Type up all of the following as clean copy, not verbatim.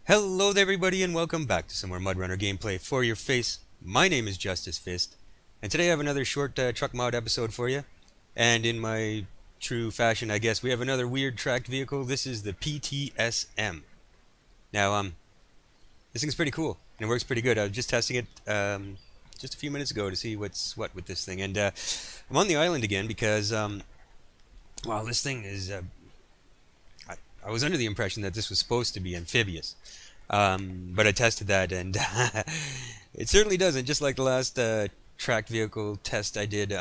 Hello there everybody and welcome back to some more MudRunner gameplay for your face. My name is Justice Fist, and today I have another short truck mod episode for you. And in my true fashion, I guess, we have another weird tracked vehicle. This is the PTS-M. Now, this thing's pretty cool, and it works pretty good. I was just testing it just a few minutes ago to see what's what with this thing. And I'm on the island again because, well, this thing is... I was under the impression that this was supposed to be amphibious. But I tested that, and it certainly doesn't. Just like the last tracked vehicle test I did,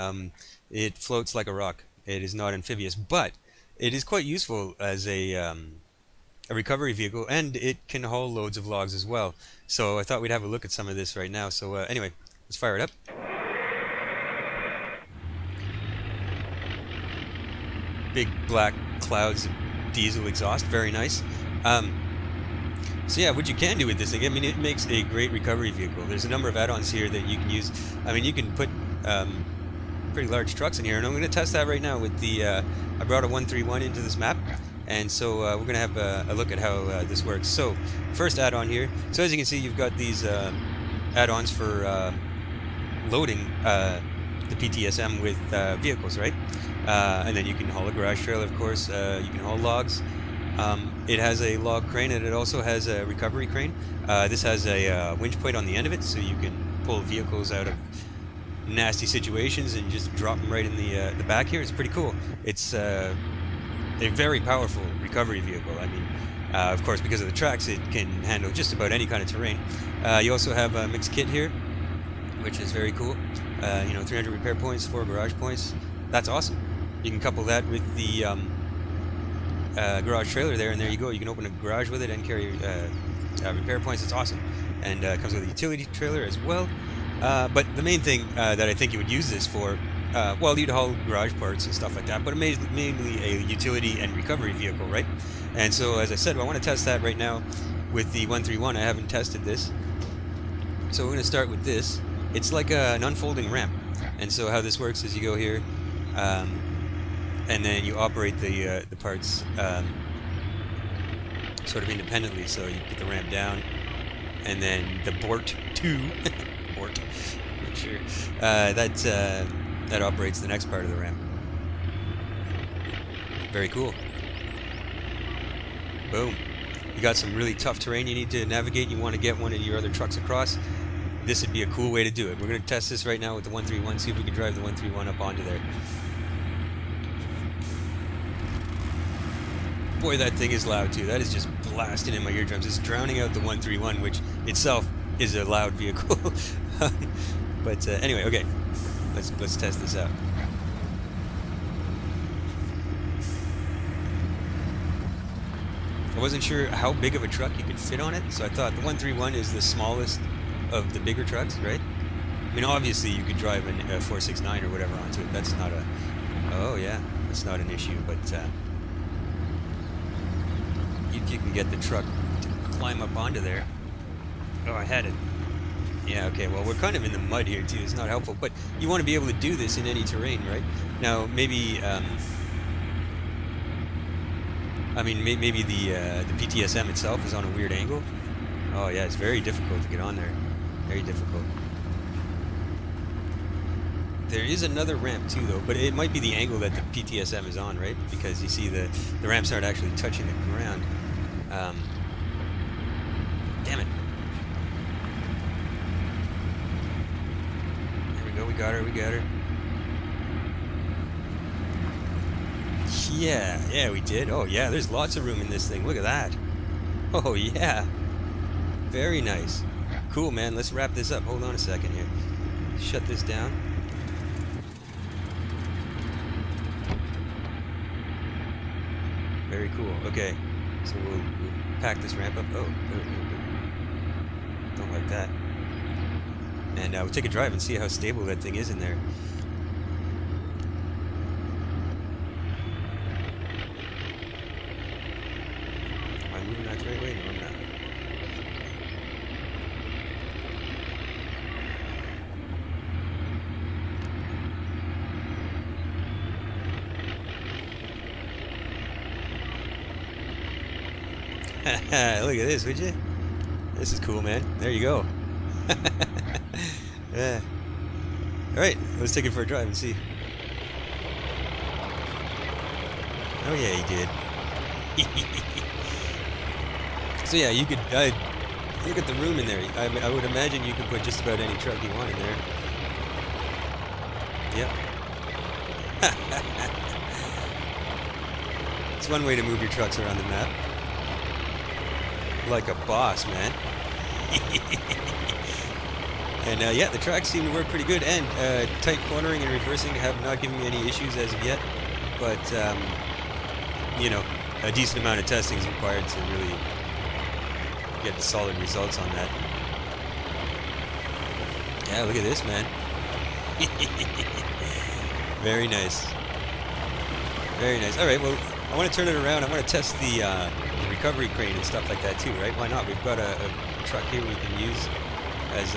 it floats like a rock. It is not amphibious, but it is quite useful as a recovery vehicle, and it can haul loads of logs as well. So I thought we'd have a look at some of this right now. So anyway, let's fire it up. Big black clouds of diesel exhaust, very nice. So yeah, what you can do with this thing, I mean, it makes a great recovery vehicle. There's a number of add-ons here that you can use. I mean, you can put pretty large trucks in here, and I'm going to test that right now with the, I brought a 131 into this map, and so we're going to have a look at how this works. So, first add-on here. So as you can see, you've got these add-ons for loading the PTS-M with vehicles, right? And then you can haul a garage trailer, of course. You can haul logs. It has a log crane, and it also has a recovery crane. This has a winch plate on the end of it, so you can pull vehicles out of nasty situations and just drop them right in the back here. It's pretty cool. It's a very powerful recovery vehicle. I mean, of course, because of the tracks, it can handle just about any kind of terrain. You also have a mixed kit here, which is very cool. 300 repair points, 4 garage points. That's awesome. You can couple that with the garage trailer there, and there you go. You can open a garage with it and carry repair points. It's awesome. And it comes with a utility trailer as well. But the main thing that I think you would use this for, well, you'd haul garage parts and stuff like that, but mainly a utility and recovery vehicle, right? And so, as I said, I want to test that right now with the 131. I haven't tested this. So we're going to start with this. It's like an unfolding ramp. And so how this works is you go here, and then you operate the parts sort of independently. So you put the ramp down, and then the Bort 2, Bort, not sure, that operates the next part of the ramp. Very cool. Boom. You got some really tough terrain you need to navigate. You want to get one of your other trucks across. This would be a cool way to do it. We're going to test this right now with the 131, see if we can drive the 131 up onto there. Boy, that thing is loud too. That is just blasting in my eardrums. It's drowning out the 131, which itself is a loud vehicle. But anyway, okay, let's test this out. I wasn't sure how big of a truck you could fit on it, so I thought the 131 is the smallest of the bigger trucks, right? I mean, obviously you could drive a 469 or whatever onto it. That's not a... Oh yeah, that's not an issue, but if you can get the truck to climb up onto there... Oh, I had it. Yeah, okay, well, we're kind of in the mud here too. It's not helpful, but you want to be able to do this in any terrain, right? Now, maybe... I mean, maybe the PTS-M itself is on a weird angle. Oh yeah, it's very difficult to get on there. Very difficult. There is another ramp too, though, but it might be the angle that the PTS-M is on, right? Because you see the ramps aren't actually touching the ground. Damn it. There we go, we got her. Yeah, we did. Oh yeah, there's lots of room in this thing. Look at that. Oh yeah. Very nice. Cool, man. Let's wrap this up. Hold on a second here. Shut this down. Very cool. Okay. So we'll pack this ramp up. Oh. Don't like that. And we'll take a drive and see how stable that thing is in there. Am I moving that the right way? No, I'm not. Look at this, would you? This is cool, man. There you go. Yeah. Alright, let's take it for a drive and see. Oh yeah, he did. So yeah, you could look at the room in there. I would imagine you could put just about any truck you want in there. Yep. It's one way to move your trucks around the map. Like a boss, man. And yeah, the tracks seem to work pretty good, and tight cornering and reversing have not given me any issues as of yet, but you know, a decent amount of testing is required to really get the solid results on that. Yeah, look at this, man. Very nice. Very nice. Alright, well, I want to turn it around. I want to test the recovery crane and stuff like that too, right? Why not? We've got a truck here we can use as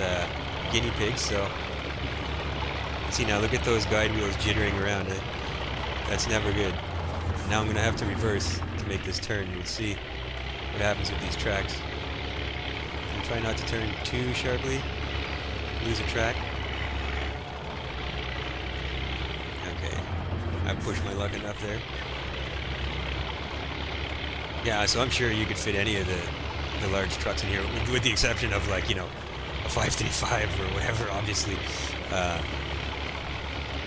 guinea pigs, so... See now, look at those guide wheels jittering around. That's never good. Now I'm going to have to reverse to make this turn. We'll see what happens with these tracks. And try not to turn too sharply. Lose a track. Okay. I pushed my luck enough there. Yeah, so I'm sure you could fit any of the large trucks in here, with the exception of, like, you know, a 535 or whatever, obviously.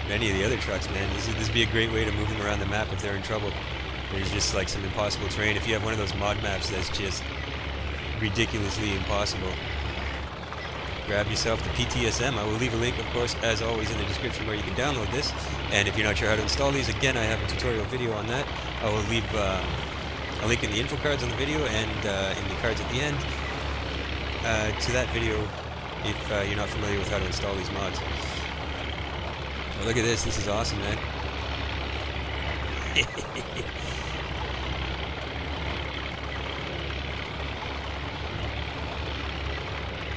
Any of the other trucks, man, this would be a great way to move them around the map if they're in trouble. There's just like some impossible terrain. If you have one of those mod maps that's just ridiculously impossible, grab yourself the PTS-M. I will leave a link, of course, as always, in the description where you can download this. And if you're not sure how to install these, again, I have a tutorial video on that. I will leave a link in the info cards on the video and in the cards at the end to that video if you're not familiar with how to install these mods. Oh, look at this. This is awesome, man.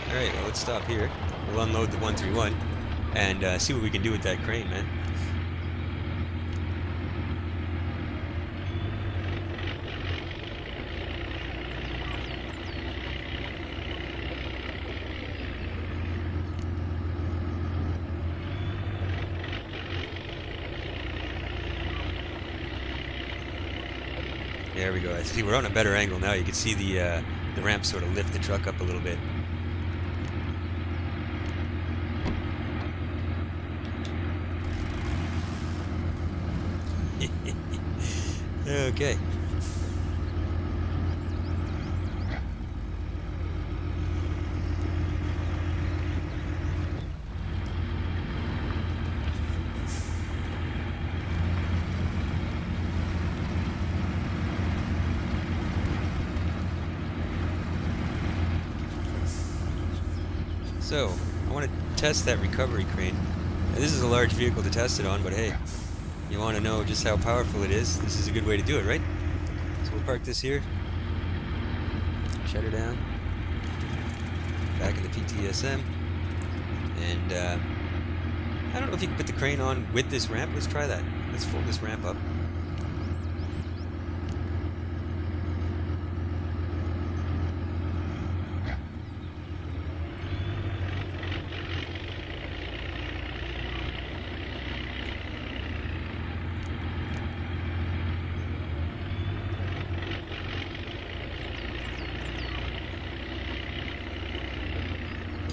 Alright, well, let's stop here. We'll unload the 131 and see what we can do with that crane, man. There we go. I see we're on a better angle now. You can see the ramp sort of lift the truck up a little bit. Okay. So, I want to test that recovery crane. Now, this is a large vehicle to test it on, but hey, you want to know just how powerful it is, this is a good way to do it, right? So we'll park this here, shut her down, back in the PTS-M, and I don't know if you can put the crane on with this ramp. Let's try that. Let's fold this ramp up.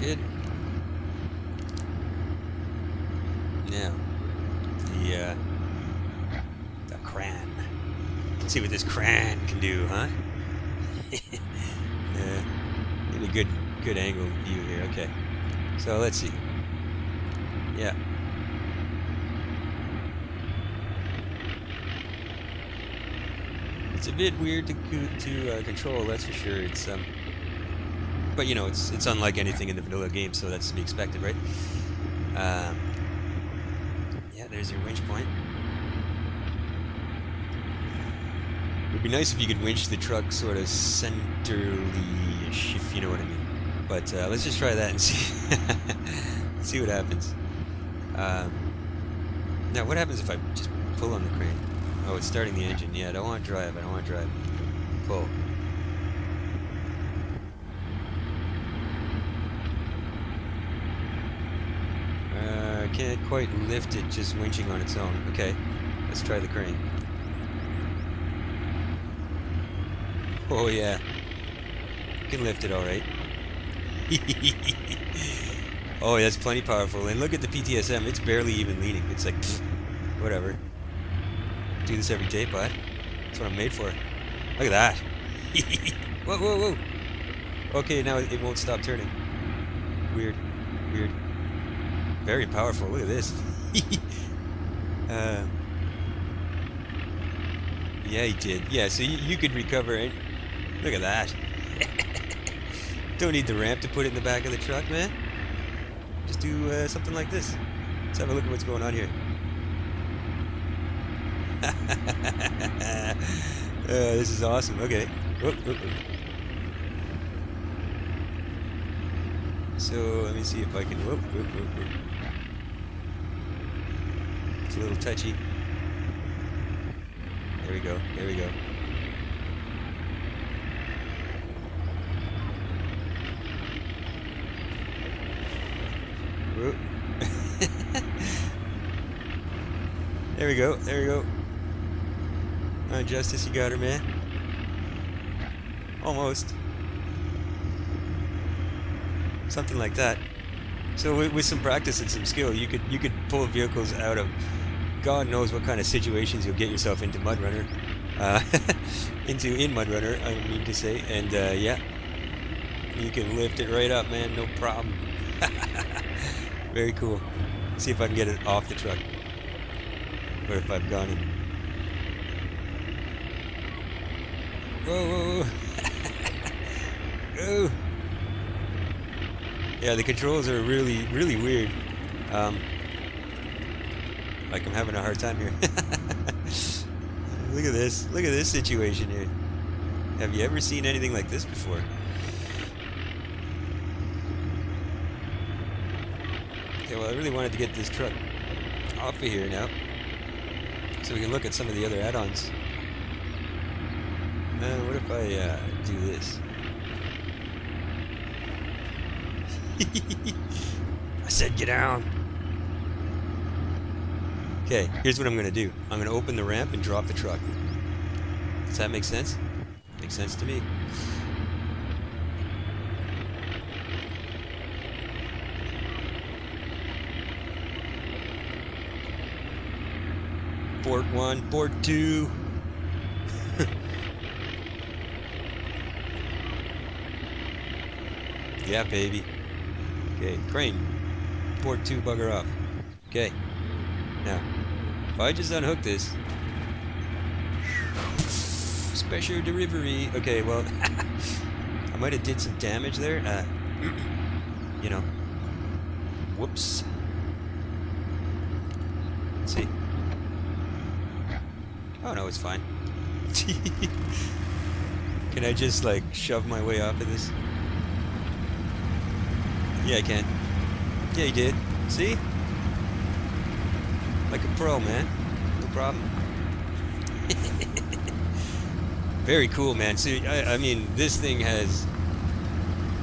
Good. Now, the crane. Let's see what this crane can do, huh? Yeah, get a good angle view here. Okay, so let's see. Yeah. It's a bit weird to control, that's for sure. It's but you know, it's unlike anything in the vanilla game, so that's to be expected, right? Yeah, there's your winch point. It would be nice if you could winch the truck sort of centrally-ish, if you know what I mean. But let's just try that and see what happens. Now, what happens if I just pull on the crane? Oh, it's starting the engine. Yeah, I don't want to drive. I don't want to drive. Pull. can't quite lift it just winching on its own. Okay, let's try the crane. Oh yeah, you can lift it all right. Oh, that's plenty powerful. And look at the PTS-M, it's barely even leaning. It's like, pfft, whatever. Do this every day, bud. That's what I'm made for. Look at that. Whoa, whoa, whoa. Okay, now it won't stop turning. Weird, weird. Very powerful. Look at this. Yeah, he did. Yeah, so you could recover it. Look at that. Don't need the ramp to put it in the back of the truck, man. Just do something like this. Let's have a look at what's going on here. This is awesome. Okay. Whoop, whoop, whoop. So let me see if I can. Whoop, whoop, whoop, whoop. It's a little touchy. There we go. There we go. Whoop. There we go. There we go. Justice, you got her, man. Almost. Something like that. So with some practice and some skill, you could pull vehicles out of God knows what kind of situations you'll get yourself into MudRunner, in MudRunner, I mean to say, and yeah, you can lift it right up, man, no problem. Very cool. See if I can get it off the truck, or if I've gone in. Whoa, whoa, whoa. Oh. Yeah, the controls are really, really weird. Like I'm having a hard time here. Look at this. Look at this situation here. Have you ever seen anything like this before? Okay, well, I really wanted to get this truck off of here now, so we can look at some of the other add-ons. What if I do this? I said get down. Okay, here's what I'm going to do. I'm going to open the ramp and drop the truck. Does that make sense? Makes sense to me. Port 1, port 2. Yeah, baby. Okay, crane. Port 2, bugger off. Okay. Now, if I just unhook this. Special delivery. Okay, well, I might have did some damage there. You know. Whoops. Let's see. Oh, no, it's fine. Can I just, like, shove my way off of this? Yeah, I can. Yeah, you did. See? Like a pro, man. No problem. Very cool, man. See, I mean, this thing has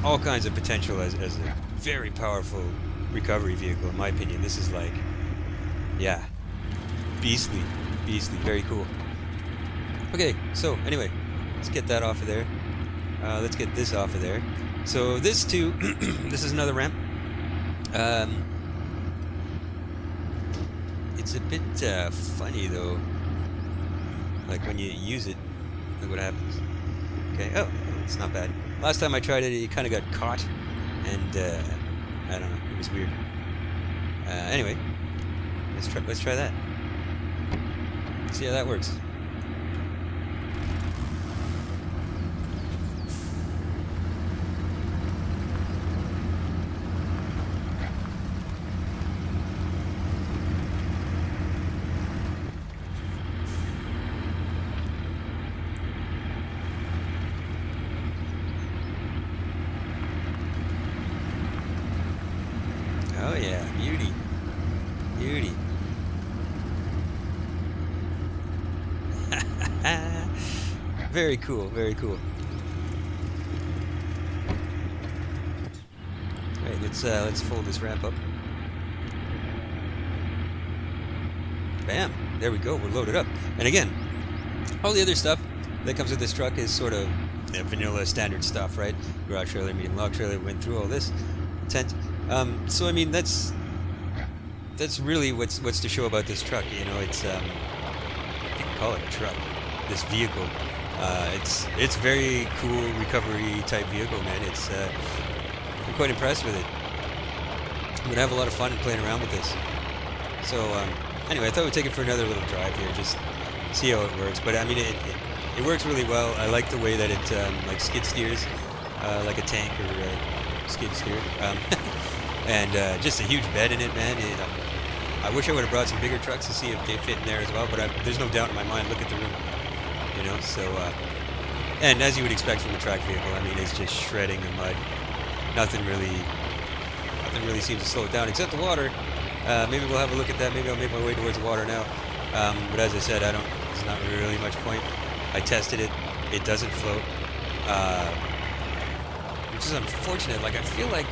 all kinds of potential as a very powerful recovery vehicle, in my opinion. This is like, yeah, beastly. Beastly. Very cool. Okay, so, anyway, let's get that off of there. Let's get this off of there. So this too, this is another ramp. It's a bit funny though. Like when you use it, look what happens. Okay, oh, it's not bad. Last time I tried it, it kind of got caught, and I don't know, it was weird. Anyway, let's try that. See how that works. Oh yeah, beauty. Beauty. Very cool, very cool. Alright, let's fold this ramp up. bam, there we go, we're loaded up. And again, all the other stuff that comes with this truck is sort of vanilla standard stuff, right? Garage trailer, medium log trailer, went through all this, tent. So I mean, that's really what's to show about this truck. You know, it's I think you can call it a truck. This vehicle, it's very cool recovery type vehicle, man. It's I'm quite impressed with it. I'm gonna have a lot of fun playing around with this. So anyway, I thought we'd take it for another little drive here, just see how it works. But I mean, it works really well. I like the way that it like skid steers like a tank or skid steer. And just a huge bed in it, man. I wish I would have brought some bigger trucks to see if they fit in there as well, but there's no doubt in my mind. Look at the room, you know. So, and as you would expect from a track vehicle, I mean, it's just shredding the mud. Nothing really seems to slow it down, except the water. Maybe we'll have a look at that. Maybe I'll make my way towards the water now. But as I said, there's not really much point. I tested it. It doesn't float, which is unfortunate. Like I feel like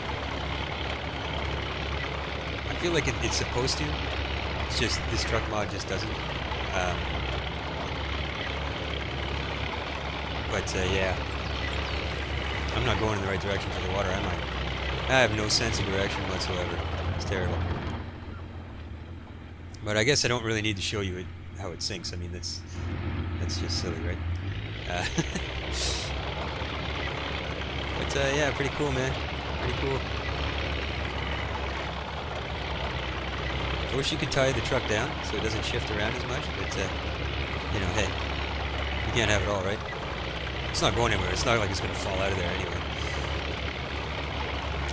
it's supposed to. It's just this truck mod just doesn't. But yeah, I'm not going in the right direction for the water, am I? I have no sense of direction whatsoever. It's terrible. But I guess I don't really need to show you how it sinks. I mean, that's just silly, right? But yeah, pretty cool, man. Pretty cool. I wish you could tie the truck down so it doesn't shift around as much, but you know, hey, you can't have it all, right? It's not going anywhere. It's not like it's going to fall out of there anyway.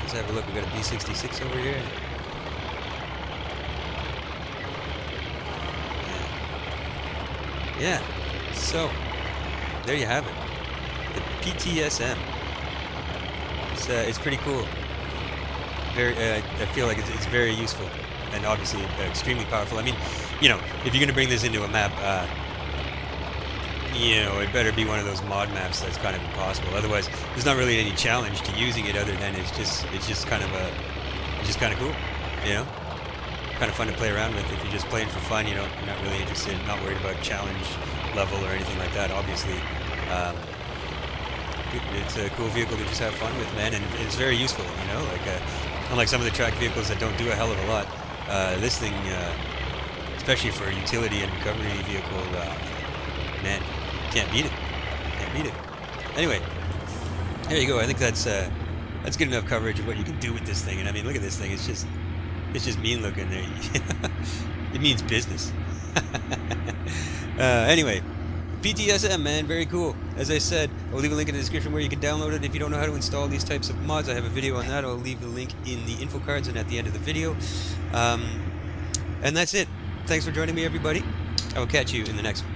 Let's have a look. We got a B66 over here. Yeah. So there you have it. The PTS-M. It's pretty cool. Very. I feel like it's very useful. And obviously extremely powerful. I mean, you know, if you're going to bring this into a map, you know, it better be one of those mod maps that's kind of impossible. Otherwise, there's not really any challenge to using it other than it's just kind of cool, you know, kind of fun to play around with. If you're just playing for fun, you know, you're not really interested, not worried about challenge level or anything like that. Obviously, it's a cool vehicle to just have fun with, man, and it's very useful, you know, like unlike some of the track vehicles that don't do a hell of a lot. This thing, especially for a utility and recovery vehicle, man, can't beat it. Can't beat it. Anyway, there you go. I think that's good enough coverage of what you can do with this thing. And I mean, look at this thing. It's just mean looking. There, it means business. Anyway, PTS-M, man, very cool. As I said, I'll leave a link in the description where you can download it. If you don't know how to install these types of mods, I have a video on that. I'll leave the link in the info cards and at the end of the video. And that's it. Thanks for joining me, everybody. I will catch you in the next one.